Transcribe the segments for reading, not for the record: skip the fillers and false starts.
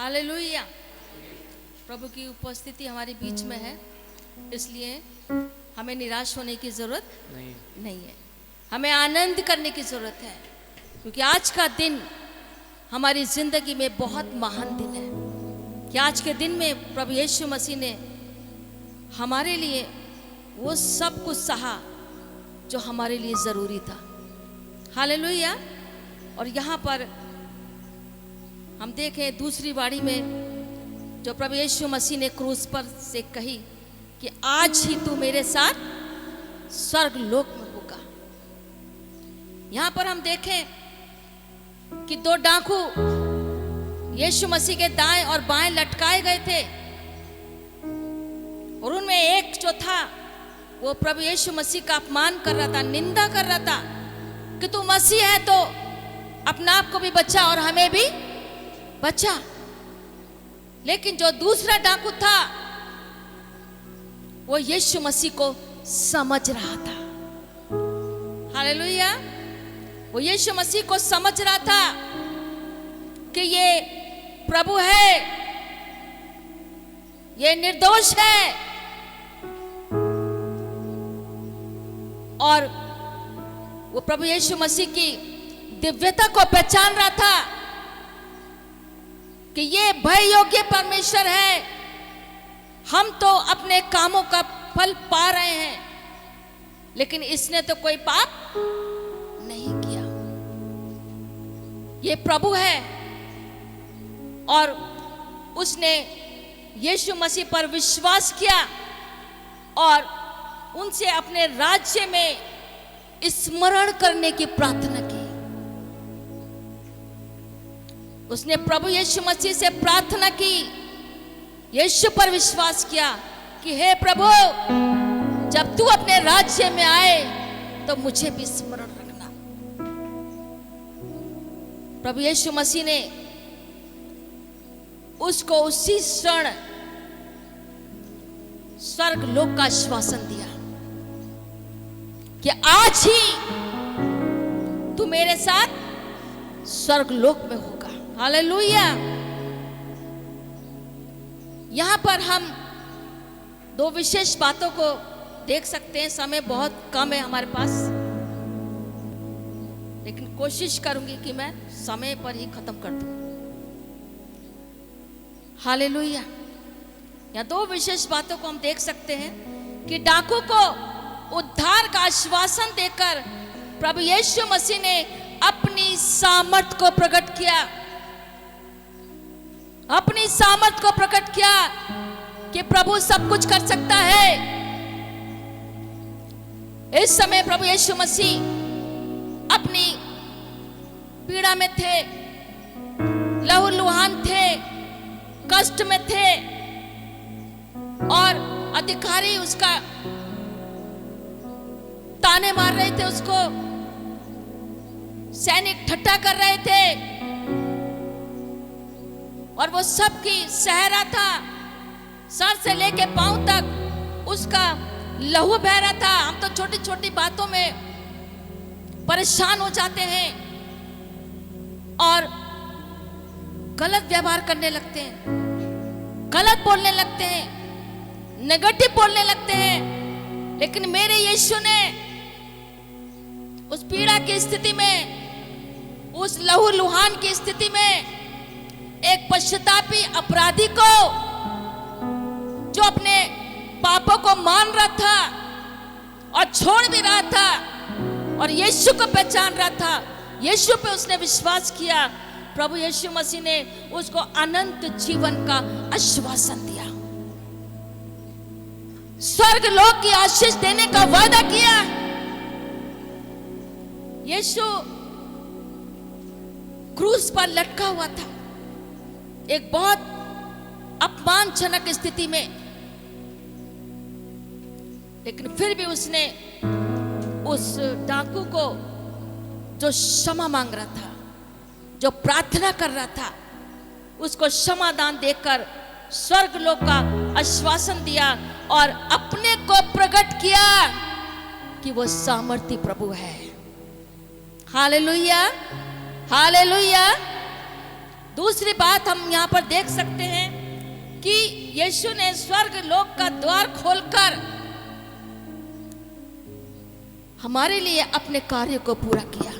Hallelujah. प्रभु की उपस्थिति हमारे बीच में है, इसलिए हमें निराश होने की जरूरत नहीं है। हमें आनंद करने की जरूरत है, क्योंकि आज का दिन हमारी जिंदगी में बहुत महान दिन है। कि आज के दिन में प्रभु यीशु मसीह ने हमारे लिए वो सब कुछ सहा जो हमारे लिए जरूरी था। हालेलुया। और यहाँ पर हम देखें दूसरी बारी में जो प्रभु यीशु मसीह ने क्रूस पर से कही कि आज ही तू मेरे साथ स्वर्ग लोक में होगा। यहाँ पर हम देखें कि दो डाकू यीशु मसीह के दाएं और बाएं लटकाए गए थे, और उनमें एक जो था वो प्रभु यीशु मसीह का अपमान कर रहा था, निंदा कर रहा था कि तू मसीह है तो अपने आप को भी बचा और हमें भी बचा। लेकिन जो दूसरा डाकू था वो यीशु मसीह को समझ रहा था। हालेलुया। वो यीशु मसीह को समझ रहा था कि ये प्रभु है, ये निर्दोष है, और वो प्रभु यीशु मसीह की दिव्यता को पहचान रहा था कि ये भय योग्य परमेश्वर है। हम तो अपने कामों का फल पा रहे हैं, लेकिन इसने तो कोई पाप नहीं किया। ये प्रभु है और उसने यीशु मसीह पर विश्वास किया और उनसे अपने राज्य में स्मरण करने की प्रार्थना की। उसने प्रभु यीशु मसीह से प्रार्थना की, यीशु पर विश्वास किया कि हे प्रभु, जब तू अपने राज्य में आए तो मुझे भी स्मरण रखना। प्रभु यीशु मसीह ने उसको उसी क्षण स्वर्ग लोक का आश्वासन दिया कि आज ही तू मेरे साथ स्वर्ग लोक में होगा। हालेलुया। यहां पर हम दो विशेष बातों को देख सकते हैं। समय बहुत कम है हमारे पास, लेकिन कोशिश करूंगी कि मैं समय पर ही खत्म कर दूं। हालेलुया। यहाँ दो विशेष बातों को हम देख सकते हैं कि डाकू को उद्धार का आश्वासन देकर प्रभु यीशु मसीह ने अपनी सामर्थ को प्रकट किया, अपनी सामर्थ को प्रकट किया कि प्रभु सब कुछ कर सकता है। इस समय प्रभु यीशु मसीह अपनी पीड़ा में थे, लहूलुहान थे, कष्ट में थे, और अधिकारी उसका ताने मार रहे थे, उसको सैनिक ठट्ठा कर रहे थे, और वो सबकी सह रहा था। सर से लेके पांव तक उसका लहू बह रहा था। हम तो छोटी छोटी बातों में परेशान हो जाते हैं और गलत व्यवहार करने लगते हैं, गलत बोलने लगते हैं, नेगेटिव बोलने लगते हैं। लेकिन मेरे यीशु ने उस पीड़ा की स्थिति में, उस लहूलुहान की स्थिति में एक पश्चातापी अपराधी को, जो अपने पापों को मान रहा था और छोड़ भी रहा था और यीशु को पहचान रहा था, यीशु पे उसने विश्वास किया, प्रभु यीशु मसीह ने उसको अनंत जीवन का आश्वासन दिया, स्वर्ग लोक की आशीष देने का वादा किया। यीशु क्रूस पर लटका हुआ था, एक बहुत अपमानजनक स्थिति में, लेकिन फिर भी उसने उस डाकू को जो क्षमा मांग रहा था, जो प्रार्थना कर रहा था, उसको क्षमादान देकर स्वर्ग लोक का आश्वासन दिया और अपने को प्रकट किया कि वो सामर्थी प्रभु है। Hallelujah, hallelujah. दूसरी बात हम यहाँ पर देख सकते हैं कि यीशु ने स्वर्ग लोक का द्वार खोलकर हमारे लिए अपने कार्य को पूरा किया,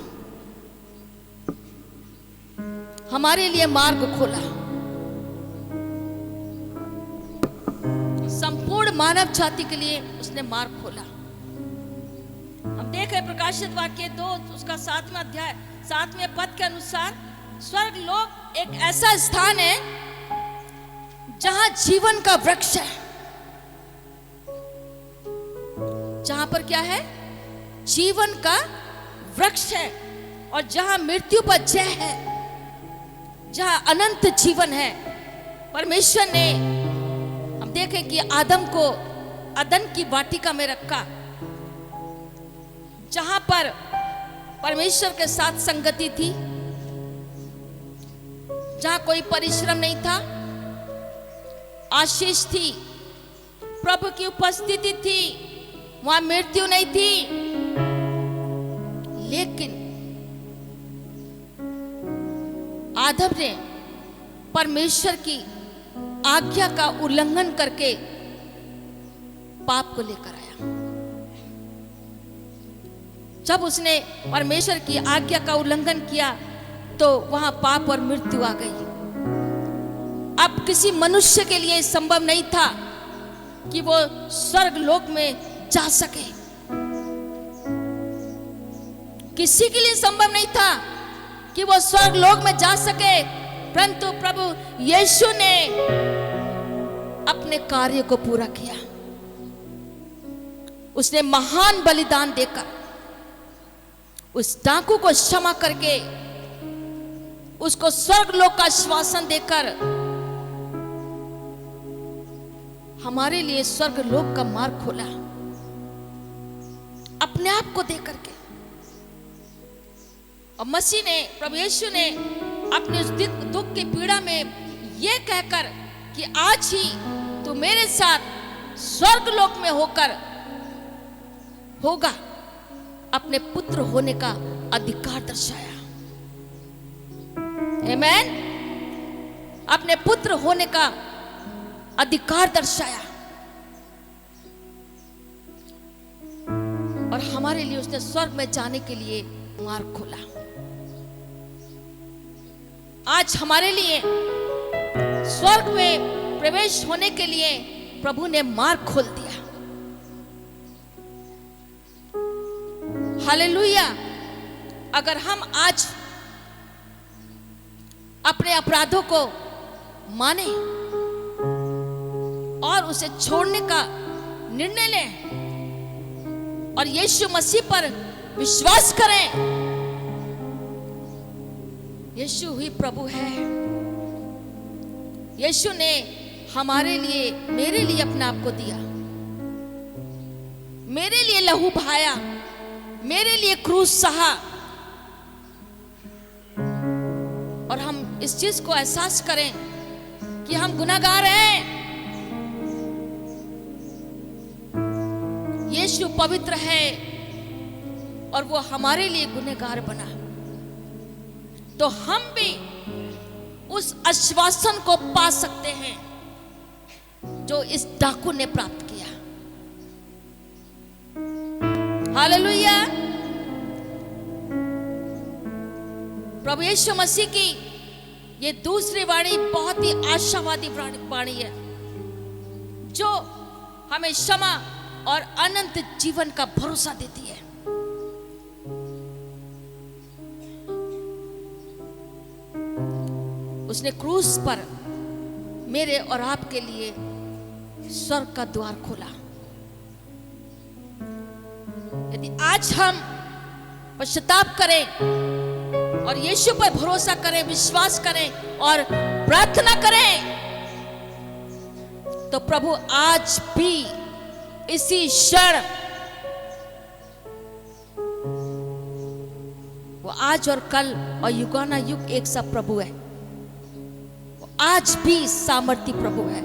हमारे लिए मार्ग खोला। संपूर्ण मानव जाति के लिए उसने मार्ग खोला। हम देख रहे प्रकाशित वाक्य 2 उसका 7वां अध्याय 7वें पद के अनुसार स्वर्ग लोक एक ऐसा स्थान है जहां जीवन का वृक्ष है, जहां पर क्या है? जीवन का वृक्ष है, और जहां मृत्यु पर जय है, जहां अनंत जीवन है। परमेश्वर ने, हम देखें कि आदम को अदन की वाटिका में रखा, जहां पर परमेश्वर के साथ संगति थी, जहां कोई परिश्रम नहीं था, आशीष थी, प्रभु की उपस्थिति थी, वहां मृत्यु नहीं थी। लेकिन आदम ने परमेश्वर की आज्ञा का उल्लंघन करके पाप को लेकर आया। जब उसने परमेश्वर की आज्ञा का उल्लंघन किया तो वहां पाप और मृत्यु आ गई। अब किसी मनुष्य के लिए संभव नहीं था कि वो स्वर्ग लोक में जा सके, किसी के लिए संभव नहीं था कि वो स्वर्ग लोक में जा सके, परंतु प्रभु यीशु ने अपने कार्य को पूरा किया। उसने महान बलिदान देकर, उस डाकू को क्षमा करके, उसको स्वर्ग लोक का आश्वासन देकर हमारे लिए स्वर्ग लोक का मार्ग खोला, अपने आप को देकर के। और मसीह ने, प्रभु यीशु ने अपने उस दुख की पीड़ा में यह कहकर कि आज ही तू मेरे साथ स्वर्ग लोक में होगा, अपने पुत्र होने का अधिकार दर्शाया। आमेन। अपने पुत्र होने का अधिकार दर्शाया, और हमारे लिए उसने स्वर्ग में जाने के लिए मार्ग खोला। आज हमारे लिए स्वर्ग में प्रवेश होने के लिए प्रभु ने मार्ग खोल दिया। हालेलुया। अगर हम आज अपने अपराधों को माने और उसे छोड़ने का निर्णय लें और यीशु मसीह पर विश्वास करें, यीशु ही प्रभु है। यीशु ने हमारे लिए, मेरे लिए अपने आप को दिया, मेरे लिए लहू बहाया, मेरे लिए क्रूस सहा। और हम इस चीज को एहसास करें कि हम गुनाहगार हैं, यीशु पवित्र है और वो हमारे लिए गुनहगार बना, तो हम भी उस आश्वासन को पा सकते हैं जो इस डाकू ने प्राप्त किया। हालेलुया। प्रभु यीशु मसीह की ये दूसरी वाणी बहुत ही आशावादी वाणी है, जो हमें क्षमा और अनंत जीवन का भरोसा देती है। उसने क्रूस पर मेरे और आपके लिए स्वर्ग का द्वार खोला। यदि आज हम पश्चाताप करें और यीशु पर भरोसा करें, विश्वास करें और प्रार्थना करें, तो प्रभु आज भी इसी क्षण, वो आज और कल और युगाना युग एक सा प्रभु है। वो आज भी सामर्थी प्रभु है।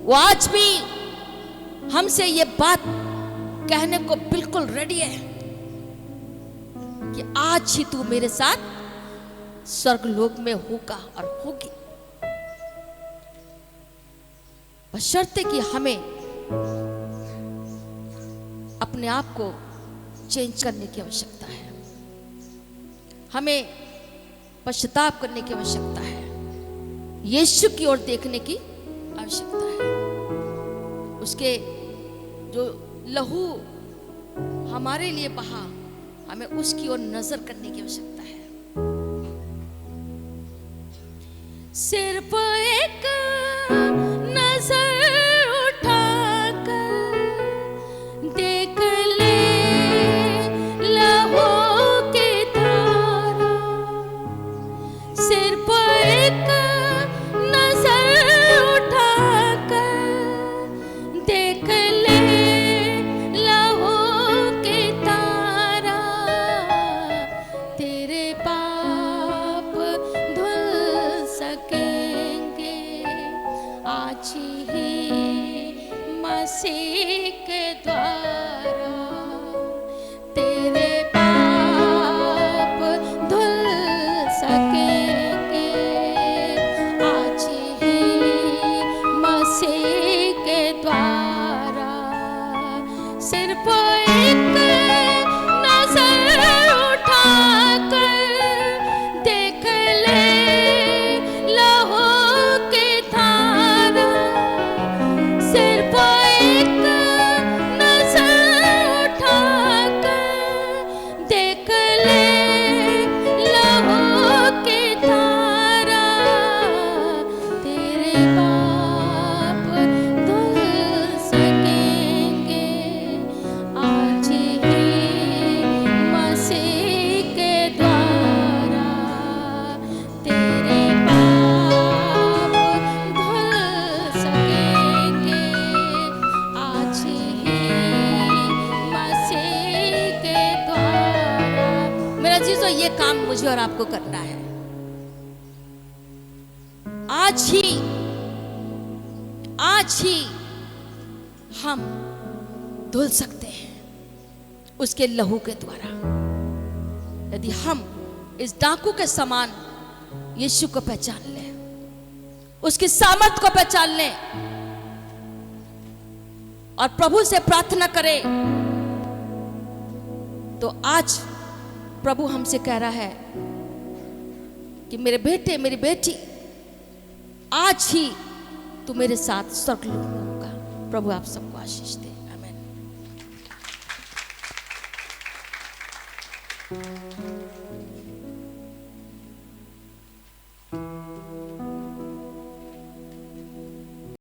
वो आज भी हमसे ये बात कहने को बिल्कुल रेडी है कि आज ही तू मेरे साथ स्वर्गलोक में होगा और होगी। बशर्ते कि हमें अपने आप को चेंज करने की आवश्यकता है, हमें पश्चाताप करने की आवश्यकता है, यीशु की ओर देखने की आवश्यकता है। उसके जो लहू हमारे लिए बहा, हमें उसकी ओर नजर करने की आवश्यकता है। सिर्फ एक नजर उठाकर देख ले लहू की धारा, सिर्फ एक नजर उठाकर देख ले लहू की धारा, तेरे पाप धुल सकेंगे आज ही मसीह के द्वारा, तेरे पाप धुल सकेंगे आज ही मसीह के द्वारा। सिर्फ एक नजर उठाकर देख ले लहू की धारा, सिर्फ एक नजर उठाकर देख ले लहू की धारा, तेरे पाप धुल सकेंगे आज ही मसीह के द्वारा, तेरे पाप धुल सकेंगे आज ही मसीह के द्वारा। मेरा चीजों, ये काम मुझे और आपको करना है। आज ही हम धुल सकते हैं उसके लहू के द्वारा। यदि हम इस डाकू के समान यीशु को पहचान लें, उसकी सामर्थ को पहचान लें और प्रभु से प्रार्थना करें, तो आज प्रभु हमसे कह रहा है कि मेरे बेटे, मेरी बेटी, आज ही तू मेरे साथ स्वर्गलोक में होगा। प्रभु आप सबको आशीष दे।